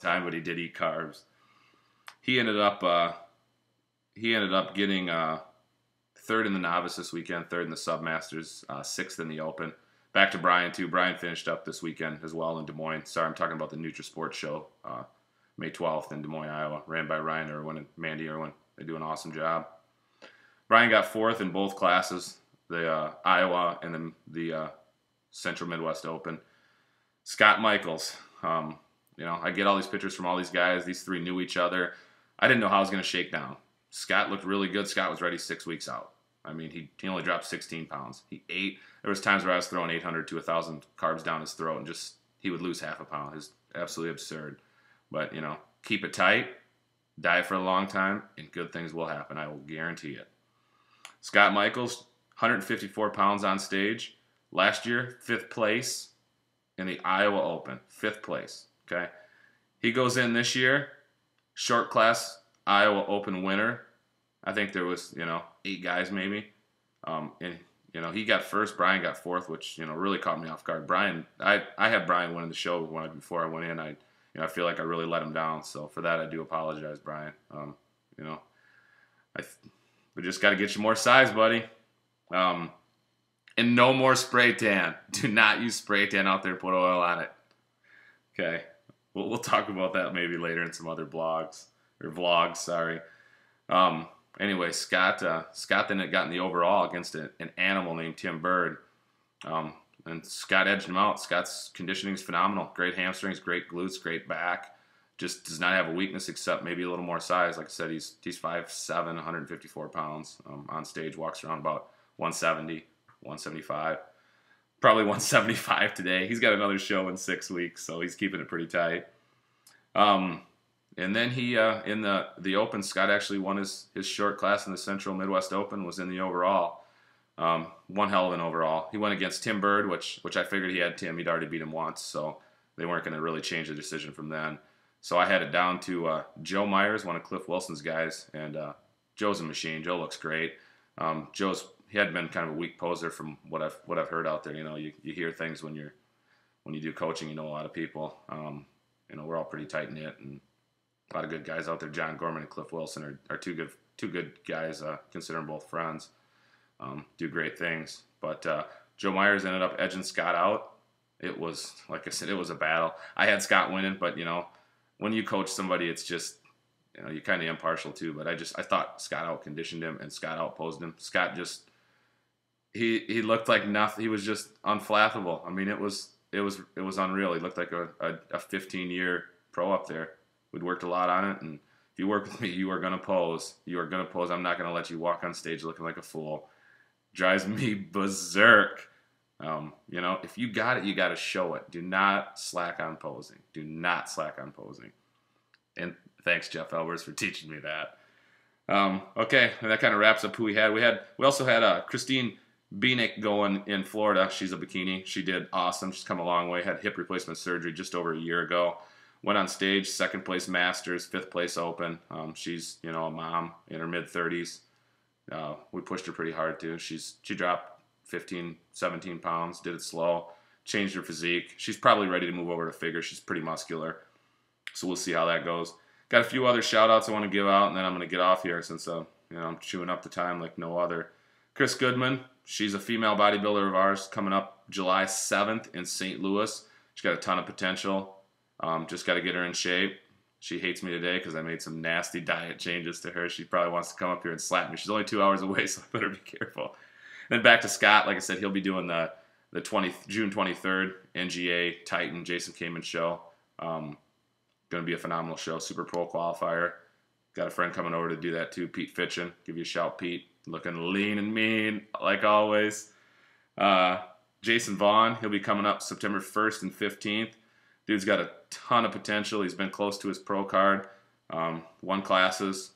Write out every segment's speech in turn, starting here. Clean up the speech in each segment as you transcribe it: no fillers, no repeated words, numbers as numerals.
time, but he did eat carbs. He ended up getting third in the novice this weekend, third in the submasters, sixth in the open. Back to Brian too. Brian finished up this weekend as well in Des Moines. Sorry, I'm talking about the NutriSport show, May 12th in Des Moines, Iowa, ran by Ryan Irwin and Mandy Irwin. They do an awesome job. Brian got fourth in both classes, the Iowa and then the Central Midwest Open. Scott Michaels, I get all these pictures from all these guys. These three knew each other. I didn't know how I was going to shake down. Scott looked really good. Scott was ready 6 weeks out. I mean, he only dropped 16 pounds. He ate. There was times where I was throwing 800 to 1,000 carbs down his throat, and just he would lose half a pound. It's absolutely absurd. But, keep it tight, diet for a long time, and good things will happen. I will guarantee it. Scott Michaels, 154 pounds on stage. Last year, 5th place in the Iowa Open. 5th place, okay? He goes in this year, short class Iowa Open winner. I think there was, 8 guys maybe. He got first, Brian got fourth, which, really caught me off guard. Brian, I had Brian winning the show before I went in. I feel like I really let him down. So for that, I do apologize, Brian. We just got to get you more size, buddy. And no more spray tan. Do not use spray tan out there and put oil on it. Okay. We'll talk about that maybe later in some other blogs or vlogs. Sorry. Anyway, Scott then had gotten the overall against an animal named Tim Bird. And Scott edged him out. Scott's conditioning is phenomenal. Great hamstrings, great glutes, great back. Just does not have a weakness except maybe a little more size. Like I said, he's 5'7", 154 pounds on stage. Walks around about 170, 175. Probably 175 today. He's got another show in 6 weeks, so he's keeping it pretty tight. And then he, in the Open, Scott actually won his short class in the Central Midwest Open, was in the overall. One hell of an overall. He went against Tim Bird, which I figured he had Tim. He'd already beat him once, so they weren't going to really change the decision from then. So I had it down to Joe Myers, one of Cliff Wilson's guys, and Joe's a machine. Joe looks great. He had been kind of a weak poser from what I've heard out there. You hear things when you do coaching. You know a lot of people. We're all pretty tight knit, and a lot of good guys out there. John Gorman and Cliff Wilson are two good guys. Consider them both friends. Do great things. But Joe Myers ended up edging Scott out. It was, like I said, it was a battle. I had Scott winning, but when you coach somebody, it's just you're kind of impartial too. But I thought Scott out conditioned him and Scott outposed him. Scott just he looked like nothing. He was just unflappable. I mean, it was unreal. He looked like a 15-year pro up there. We'd worked a lot on it, and if you work with me, you are gonna pose. You are gonna pose. I'm not gonna let you walk on stage looking like a fool. Drives me berserk. If you got it, you got to show it. Do not slack on posing. Do not slack on posing. And thanks, Jeff Elvers, for teaching me that. Okay, and that kind of wraps up who we had. We also had Christine Beanick going in Florida. She's a bikini. She did awesome. She's come a long way. Had hip replacement surgery just over a year ago. Went on stage, 2nd place Masters, 5th place Open. She's a mom in her mid-30s. We pushed her pretty hard too. She dropped 15, 17 pounds, did it slow, changed her physique. She's probably ready to move over to figure. She's pretty muscular. So we'll see how that goes. Got a few other shout outs I want to give out, and then I'm going to get off here since I'm chewing up the time like no other. Chris Goodman, she's a female bodybuilder of ours, coming up July 7th in St. Louis. She's got a ton of potential. Just got to get her in shape. She hates me today because I made some nasty diet changes to her. She probably wants to come up here and slap me. She's only 2 hours away, so I better be careful. Then back to Scott. Like I said, he'll be doing the June 23rd NGA Titan Jason Kamen show. Going to be a phenomenal show. Super Pro qualifier. Got a friend coming over to do that too, Pete Fitchin. Give you a shout, Pete. Looking lean and mean, like always. Jason Vaughn, he'll be coming up September 1st and 15th. Dude's got a ton of potential. He's been close to his pro card. Won classes.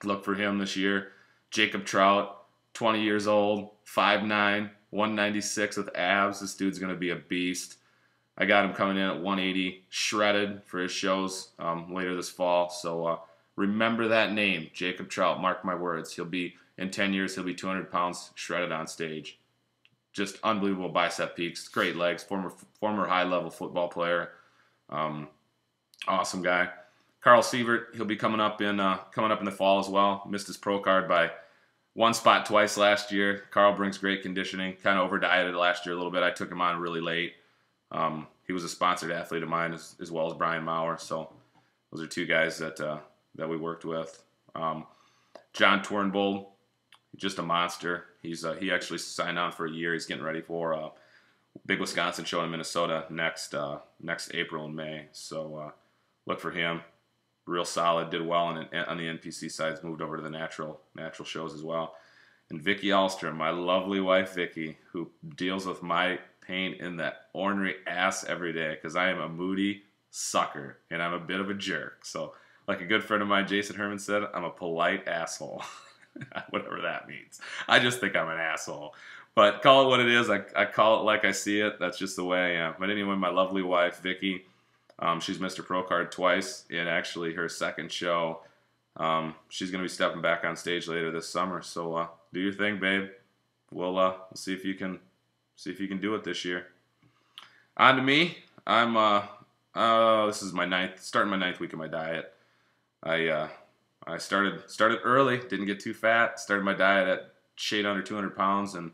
Look for him this year. Jacob Trout, 20 years old, 5'9", 196 with abs. This dude's going to be a beast. I got him coming in at 180, shredded for his shows later this fall. So remember that name, Jacob Trout. Mark my words. In 10 years, he'll be 200 pounds shredded on stage. Just unbelievable bicep peaks, great legs, former high-level football player. Awesome guy. Carl Sievert, he'll be coming up in the fall as well. Missed his pro card by one spot twice last year. Carl brings great conditioning. Kind of over dieted last year a little bit. I took him on really late. He was a sponsored athlete of mine as well as Brian Maurer. So those are two guys that we worked with. John Turnbull, just a monster. He actually signed on for a year. He's getting ready for Big Wisconsin show in Minnesota next April and May. So look for him. Real solid. Did well on the NPC sides. Moved over to the natural shows as well. And Vicky Alstrom, my lovely wife Vicky, who deals with my pain in that ornery ass every day because I am a moody sucker and I'm a bit of a jerk. So, like a good friend of mine, Jason Herman, said, I'm a polite asshole. Whatever that means. I just think I'm an asshole. But call it what it is. I call it like I see it. That's just the way I am. But anyway, my lovely wife, Vicky, she's Mr. Pro Card twice. And actually, her second show, she's going to be stepping back on stage later this summer. So do your thing, babe. We'll see if you can do it this year. On to me. I'm this is starting my ninth week of my diet. I started early, didn't get too fat. Started my diet at shade under 200 pounds, and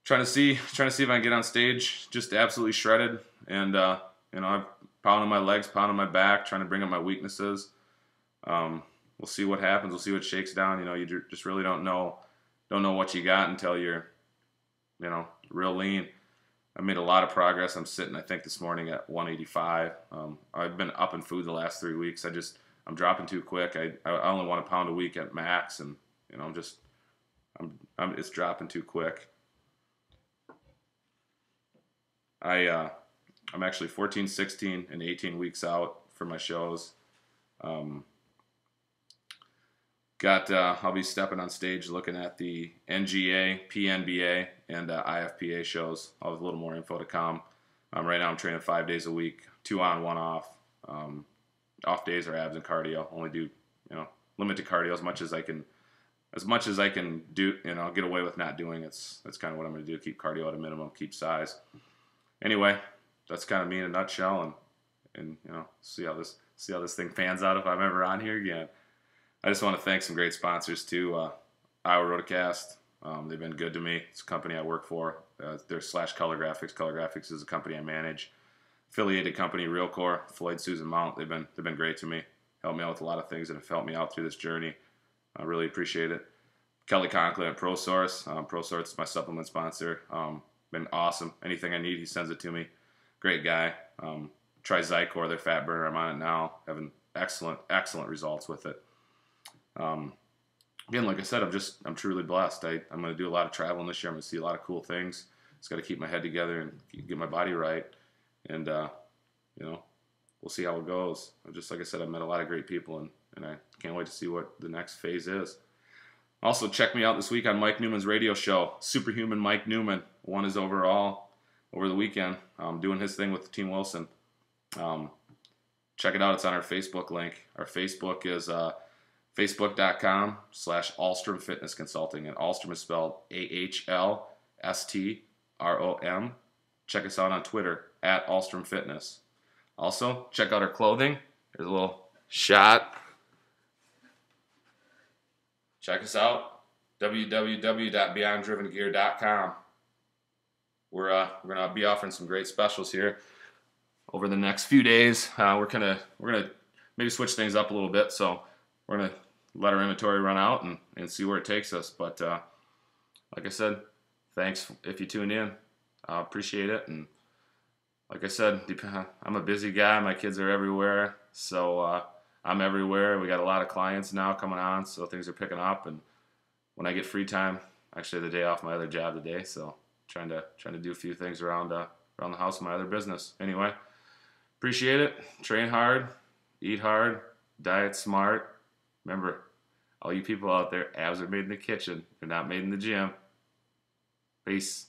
trying to see if I can get on stage just absolutely shredded. And I'm pounding my legs, pounding my back, trying to bring up my weaknesses. We'll see what happens. We'll see what shakes down. You just really don't know what you got until you're real lean. I made a lot of progress. I'm sitting, I think, this morning at 185. I've been up in food the last 3 weeks. I'm dropping too quick. I only want a pound a week at max, and it's dropping too quick. I'm actually 14, 16, and 18 weeks out for my shows. I'll be stepping on stage looking at the NGA, PNBA, and IFPA shows. I'll have a little more info to come. Right now I'm training 5 days a week, 2 on, 1 off. Off days are abs and cardio. Only do, limit to cardio as much as I can do, I'll get away with not doing. That's kind of what I'm going to do. Keep cardio at a minimum, keep size. Anyway, that's kind of me in a nutshell, and see how this thing pans out if I'm ever on here again. I just want to thank some great sponsors too. Iowa Rotocast, they've been good to me. It's a company I work for. They're /Color Graphics. Color Graphics is a company I manage. Affiliated company Realcore, Floyd Susan Mount. They've been great to me. Helped me out with a lot of things that have helped me out through this journey. I really appreciate it. Kelly Conklin at ProSource. ProSource is my supplement sponsor. Been awesome. Anything I need, he sends it to me. Great guy. Try Zycor, their fat burner. I'm on it now. Having excellent results with it. Again, like I said, I'm truly blessed. I'm going to do a lot of traveling this year. I'm going to see a lot of cool things. Just got to keep my head together and get my body right. And, we'll see how it goes. Just like I said, I've met a lot of great people, and I can't wait to see what the next phase is. Also, check me out this week on Mike Newman's radio show, Superhuman Mike Newman. Won his overall over the weekend, doing his thing with Team Wilson. Check it out. It's on our Facebook link. Our Facebook is facebook.com/Ahlstrom Fitness Consulting. And Ahlstrom is spelled AHLSTROM. Check us out on Twitter @Ahlstrom Fitness. Also, check out our clothing. There's a little shot. Check us out, www.beyonddrivengear.com. We're gonna be offering some great specials here over the next few days. We're gonna maybe switch things up a little bit, so we're gonna let our inventory run out and see where it takes us. But like I said, thanks if you tuned in. I appreciate it. And like I said, I'm a busy guy. My kids are everywhere, so I'm everywhere. We got a lot of clients now coming on, so things are picking up. And when I get free time, actually the day off my other job today, so trying to do a few things around the house in my other business. Anyway, appreciate it. Train hard, eat hard, diet smart. Remember, all you people out there, abs are made in the kitchen. They're not made in the gym. Peace.